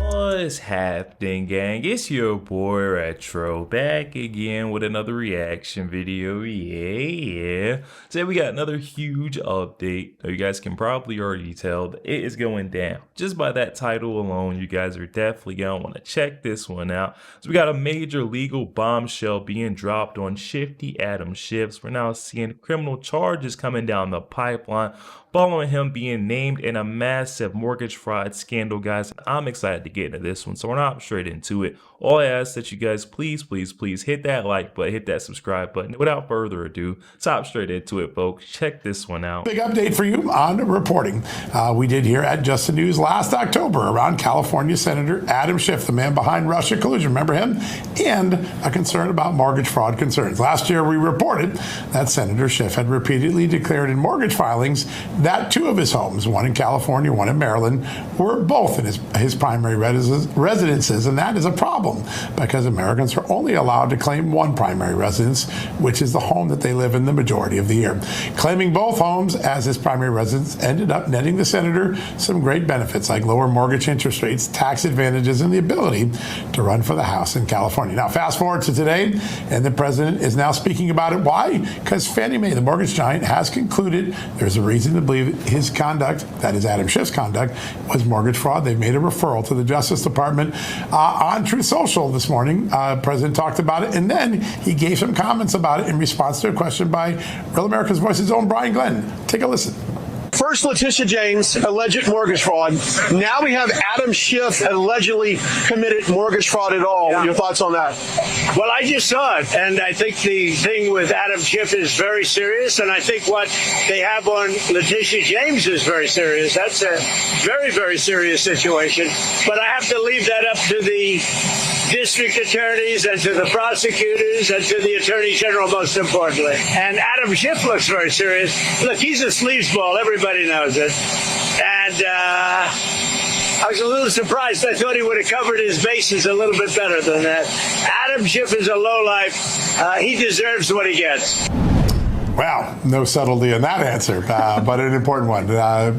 What's happening, gang? It's your boy Retro back again with another reaction video. Yeah. Today we got another huge update. You guys can probably already tell that it is going down. Just by that title alone, you guys are definitely gonna want to check this one out. So we got a major legal bombshell being dropped on Shifty Adam Schiff. We're now seeing criminal charges coming down the pipeline following him being named in a massive mortgage fraud scandal, guys. I'm excited to get into this one, so we're not straight into it. All I ask that you guys please hit that like button, hit that subscribe button. Without further ado, top straight into it, folks. Check this one out. Big update for you on reporting we did here at Just the News last October around California Senator Adam Schiff, the man behind Russia collusion, remember him? And a concern about mortgage fraud concerns. Last year we reported that Senator Schiff had repeatedly declared in mortgage filings that two of his homes, one in California, one in Maryland, were both in his primary residences, and that is a problem because Americans are only allowed to claim one primary residence, which is the home that they live in the majority of the year. Claiming both homes as his primary residence ended up netting the senator some great benefits like lower mortgage interest rates, tax advantages, and the ability to run for the House in California. Now, fast forward to today, and the president is now speaking about it. Why? Because Fannie Mae, the mortgage giant, has concluded there's a reason to believe his conduct, that is Adam Schiff's conduct, was mortgage fraud. They've made a referral to the Justice Department. On Truth Social this morning, President talked about it, and then he gave some comments about it in response to a question by Real America's Voice's own Brian Glenn. Take a listen. First, Letitia James, alleged mortgage fraud. Now we have Adam Schiff allegedly committed mortgage fraud at all. Yeah. Your thoughts on that? Well, I just saw it, and I think the thing with Adam Schiff is very serious, and I think what they have on Letitia James is very serious. That's a very, very serious situation. But I have to leave that up to the district attorneys and to the prosecutors and to the attorney general, most importantly. And Adam Schiff looks very serious. Look, he's a sleazeball. Everybody knows it. And I was a little surprised. I thought he would have covered his bases a little bit better than that. Adam Schiff is a lowlife. He deserves what he gets. Well, no subtlety in that answer, but an important one.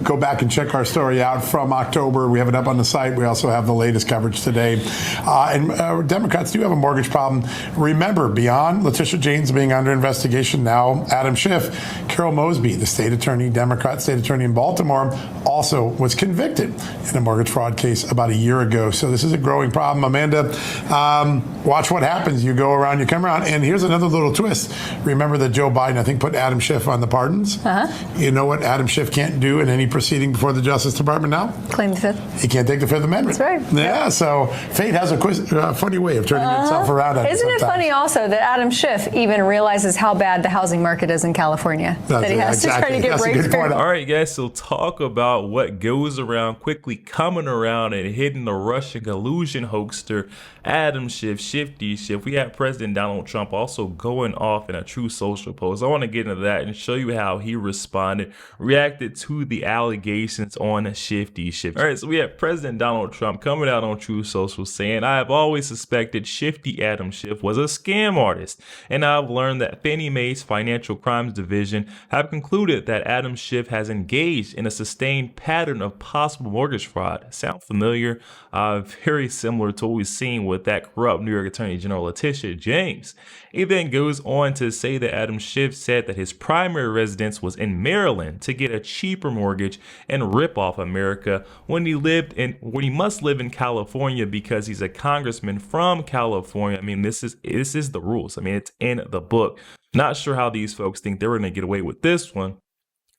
Go back and check our story out from October. We have it up on the site. We also have the latest coverage today. And Democrats do have a mortgage problem. Remember, beyond Letitia James being under investigation, now Adam Schiff, Carol Mosby, the state attorney, Democrat state attorney in Baltimore, also was convicted in a mortgage fraud case about a year ago. So this is a growing problem. Amanda, watch what happens. You go around, you come around. And here's another little twist. Remember that Joe Biden, I think, put Adam Schiff on the pardons. You know what Adam Schiff can't do in any proceeding before the Justice Department now? Claim the Fifth. He can't take the Fifth Amendment. That's right. Yeah, so fate has a funny way of turning itself around. Isn't it funny also that Adam Schiff even realizes how bad the housing market is in California? That he has to try to get breakthrough. All right, guys, so talk about what goes around quickly coming around and hitting the Russian collusion hoaxer Adam Schiff, Shifty Schiff. We have President Donald Trump also going off in a Truth Social post. I want to get into that and show you how he reacted to the allegations on Shifty Schiff. All right, so we have President Donald Trump coming out on Truth Social saying, I have always suspected Shifty Adam Schiff was a scam artist, and I've learned that Fannie Mae's Financial Crimes Division have concluded that Adam Schiff has engaged in a sustained pattern of possible mortgage fraud. Sound familiar? Very similar to what we've seen with that corrupt New York Attorney General Letitia James. He then goes on to say that Adam Schiff said that his primary residence was in Maryland to get a cheaper mortgage and rip off America when he must live in California because he's a congressman from California. I mean, this is the rules. I mean, it's in the book. Not sure how these folks think they're going to get away with this one.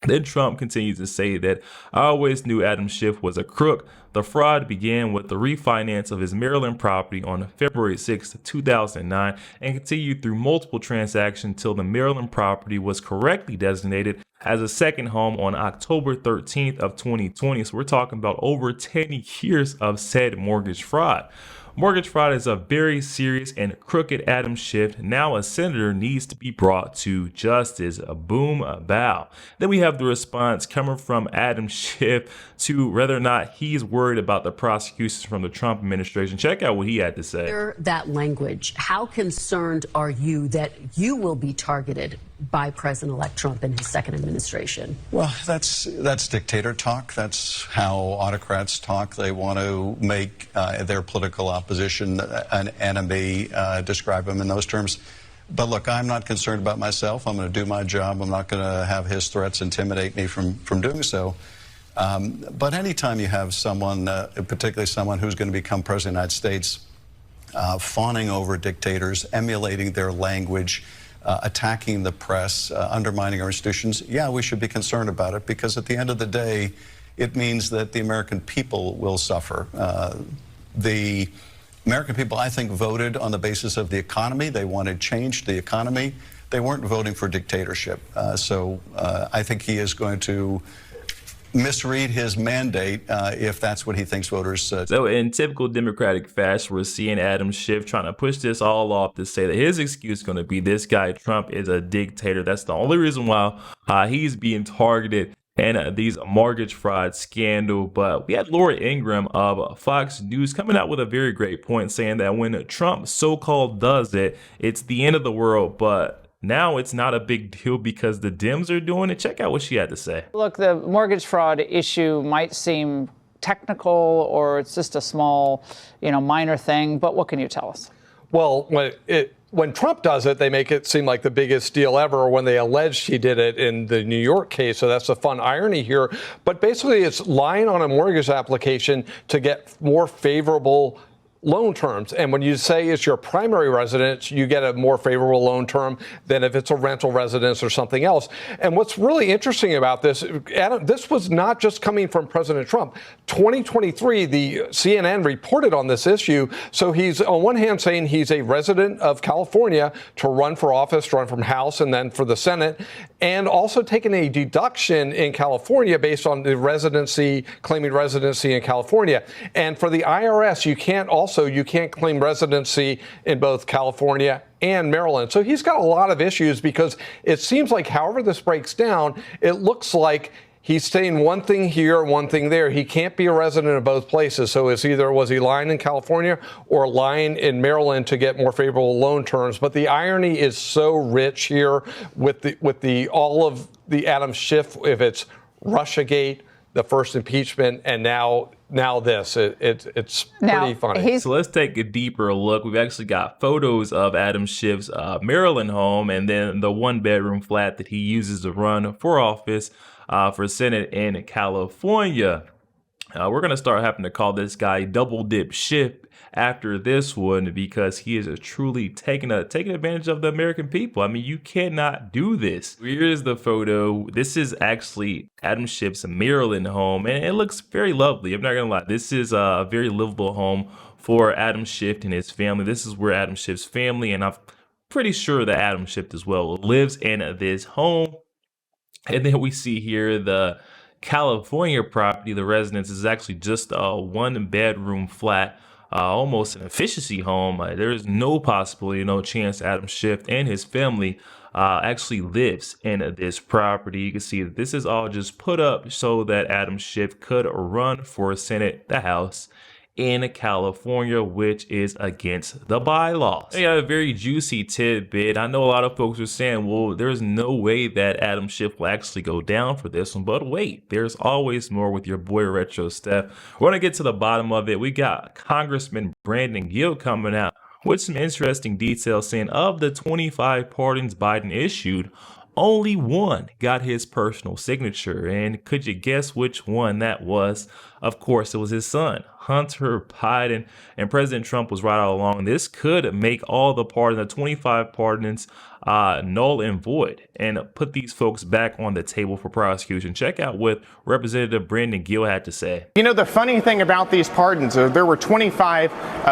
Then Trump continues to say that I always knew Adam Schiff was a crook. The fraud began with the refinance of his Maryland property on February 6, 2009 and continued through multiple transactions until the Maryland property was correctly designated as a second home on October 13th of 2020. So we're talking about over 10 years of said mortgage fraud. Mortgage fraud is a very serious and crooked Adam Schiff. Now a senator needs to be brought to justice. A boom, a bow. Then we have the response coming from Adam Schiff to whether or not he's worried about the prosecutions from the Trump administration. Check out what he had to say. That language, how concerned are you that you will be targeted by President-elect Trump in his second administration? Well, that's dictator talk. That's how autocrats talk. They want to make their political opposition an enemy, describe them in those terms. But look, I'm not concerned about myself. I'm going to do my job. I'm not going to have his threats intimidate me from doing so. But anytime you have someone, particularly someone who's going to become president of the United States, fawning over dictators, emulating their language, attacking the press, undermining our institutions, yeah, we should be concerned about it, because at the end of the day, it means that the American people will suffer. The American people, I think, voted on the basis of the economy. They wanted change to the economy. They weren't voting for dictatorship. So I think he is going to misread his mandate if that's what he thinks voters So in typical Democratic fashion, we're seeing Adam Schiff trying to push this all off to say that his excuse is going to be this guy Trump is a dictator. That's the only reason why he's being targeted and these mortgage fraud scandal. But we had Laura Ingraham of Fox News coming out with a very great point, saying that when Trump so-called does it, it's the end of the world. But now it's not a big deal because the Dems are doing it. Check out what she had to say. Look, the mortgage fraud issue might seem technical, or it's just a small, minor thing. But what can you tell us? Well, when Trump does it, they make it seem like the biggest deal ever when they alleged he did it in the New York case. So that's a fun irony here. But basically, it's lying on a mortgage application to get more favorable loan terms. And when you say it's your primary residence, you get a more favorable loan term than if it's a rental residence or something else. And what's really interesting about this, Adam, this was not just coming from President Trump. 2023, the CNN reported on this issue. So he's on one hand saying he's a resident of California to run for office, to run from House and then for the Senate, and also taking a deduction in California based on the residency, claiming residency in California. And for the IRS, you can't claim residency in both California and Maryland. So he's got a lot of issues, because it seems like however this breaks down, it looks like he's saying one thing here, one thing there. He can't be a resident of both places. So it's either was he lying in California or lying in Maryland to get more favorable loan terms. But the irony is so rich here with all of the Adam Schiff, if it's Russiagate, the first impeachment, and now this. It's pretty funny. So let's take a deeper look. We've actually got photos of Adam Schiff's Maryland home, and then the one-bedroom flat that he uses to run for office for Senate in California. We're going to start having to call this guy Double Dip Schiff after this one, because he is truly taking advantage of the American people. I mean, you cannot do this. Here's the photo. This is actually Adam Schiff's Maryland home, and it looks very lovely. I'm not gonna lie. This is a very livable home for Adam Schiff and his family. This is where Adam Schiff's family, and I'm pretty sure that Adam Schiff as well, lives in this home. And then we see here the California property. The residence is actually just a one-bedroom flat. Almost an efficiency home. There is no possibility, no chance Adam Schiff and his family actually lives in this property. You can see that this is all just put up so that Adam Schiff could run for Senate, the House, in California, which is against the bylaws. Yeah, a very juicy tidbit. I know a lot of folks are saying, well, there's no way that Adam Schiff will actually go down for this one. But wait, there's always more with your boy RetroStef. We're going to get to the bottom of it. We got Congressman Brandon Gill coming out with some interesting details, saying of the 25 pardons Biden issued, only one got his personal signature. And could you guess which one that was? Of course, it was his son, Hunter Biden. And President Trump was right all along. This could make all the pardons, the 25 pardons, null and void, and put these folks back on the table for prosecution. Check out what Representative Brandon Gill had to say. You know, the funny thing about these pardons, there were 25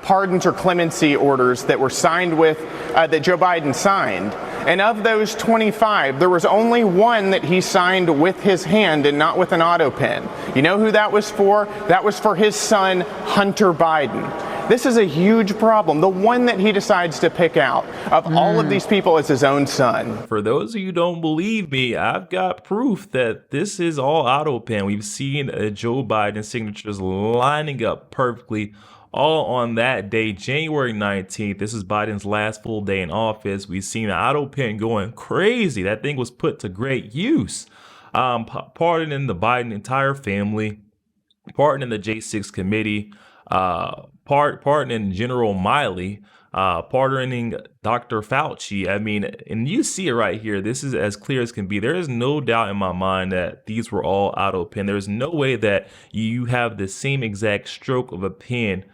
pardons or clemency orders that were signed with, that Joe Biden signed. And of those 25, there was only one that he signed with his hand and not with an auto pen. You know who that was for? That was for his son, Hunter Biden. This is a huge problem. The one that he decides to pick out of all of these people is his own son. For those of you who don't believe me, I've got proof that this is all auto pen. We've seen Joe Biden signatures lining up perfectly all on that day, January 19th. This is Biden's last full day in office. We've seen the auto pen going crazy. That thing was put to great use. Pardoning the Biden entire family, pardoning the J6 committee, pardoning General Miley, pardoning Dr. Fauci. I mean, and you see it right here. This is as clear as can be. There is no doubt in my mind that these were all auto pen. There's no way that you have the same exact stroke of a pen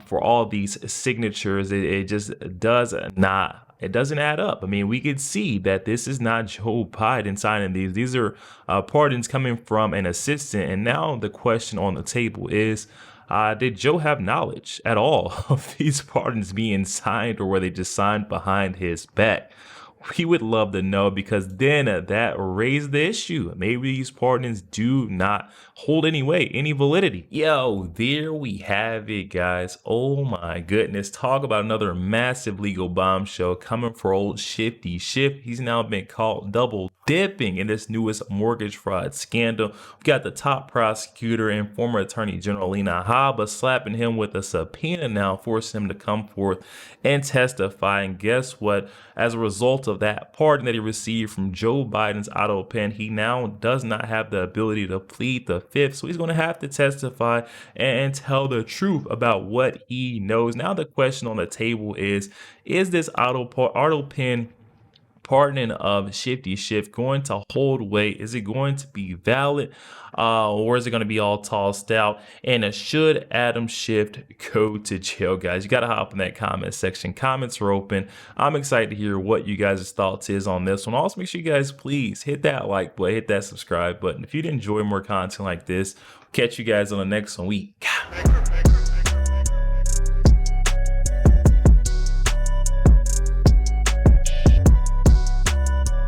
for all these signatures. It just does not. It doesn't add up. I mean, we could see that this is not Joe Biden signing these. These are pardons coming from an assistant. And now the question on the table is, did Joe have knowledge at all of these pardons being signed, or were they just signed behind his back? We would love to know, because then that raised the issue. Maybe these pardons do not hold any weight, any validity. Yo, there we have it, guys. Oh my goodness. Talk about another massive legal bombshell coming for old Shifty Schiff. He's now been caught double dipping in this newest mortgage fraud scandal. We got the top prosecutor and former Attorney General Lena Habba slapping him with a subpoena now, forcing him to come forth and testify. And guess what? As a result of that pardon that he received from Joe Biden's auto pen, he now does not have the ability to plead the fifth. So he's going to have to testify and tell the truth about what he knows. Now the question on the table is this auto pen pardoning of Shifty Schiff going to hold weight? Is it going to be valid, or is it going to be all tossed out? And should Adam Schiff go to jail, guys? You got to hop in that comment section. Comments are open. I'm excited to hear what you guys' thoughts is on this one. Also, make sure you guys please hit that like button, hit that subscribe button. If you'd enjoy more content like this, catch you guys on the next one week.